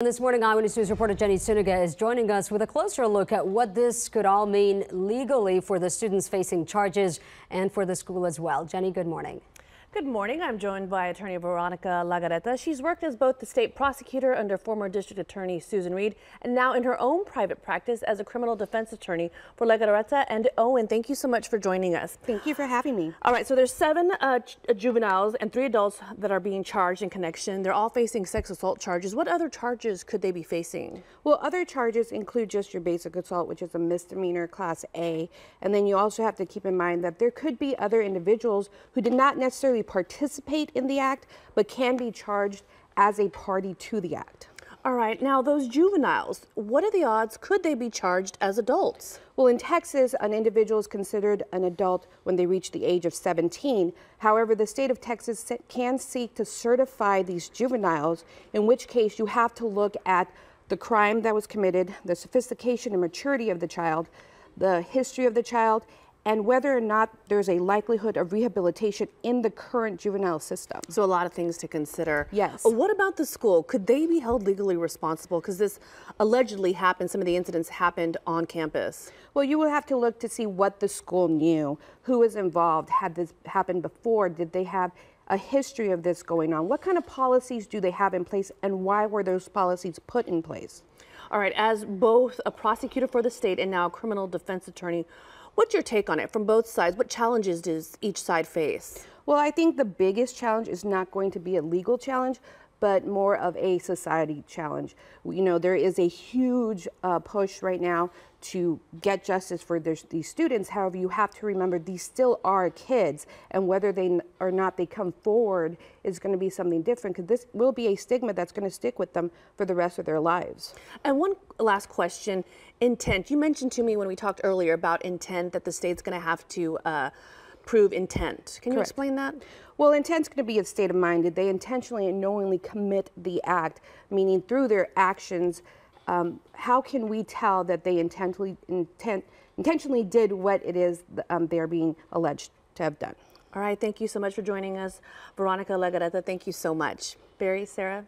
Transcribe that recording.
This morning, Eyewitness News reporter Jenny Suniga is joining us with a closer look at what this could all mean legally for the students facing charges and for the school as well. Jenny, good morning. Good morning. I'm joined by attorney Veronica Legarreta. She's worked as both the state prosecutor under former district attorney Susan Reed and now in her own private practice as a criminal defense attorney for Legarreta and Owen. Thank you so much for joining us. Thank you for having me. All right, so there's 7 juveniles and 3 adults that are being charged in connection. They're all facing sex assault charges. What other charges could they be facing? Well, other charges include just your basic assault, which is a misdemeanor class A. And then you also have to keep in mind that there could be other individuals who did not necessarily participate in the act, but can be charged as a party to the act. All right, now those juveniles, what are the odds? Could they be charged as adults? Well, in Texas, an individual is considered an adult when they reach the age of 17. However, the state of Texas can seek to certify these juveniles, in which case you have to look at the crime that was committed, the sophistication and maturity of the child, the history of the child, and whether or not there's a likelihood of rehabilitation in the current juvenile system. So a lot of things to consider. Yes. What about the school? Could they be held legally responsible? Because this allegedly happened, some of the incidents happened on campus. Well, you will have to look to see what the school knew, who was involved, had this happened before, did they have a history of this going on? What kind of policies do they have in place, and why were those policies put in place? All right, as both a prosecutor for the state and now a criminal defense attorney, what's your take on it from both sides? What challenges does each side face? Well, I think the biggest challenge is not going to be a legal challenge, but more of a society challenge. You know, there is a huge push right now to get justice for these students. However, you have to remember these still are kids, and whether they or not they come forward is going to be something different, because this will be a stigma that's going to stick with them for the rest of their lives. And one last question, intent. You mentioned to me when we talked earlier about intent that the state's going to have to prove intent. Can you Correct. explain that? Well, intent's going to be a state of mind. Did they intentionally and knowingly commit the act, meaning through their actions? How can we tell that they intentionally did what it is they're being alleged to have done? All right, thank you so much for joining us. Veronica Legarreta, thank you so much. Barry, Sarah?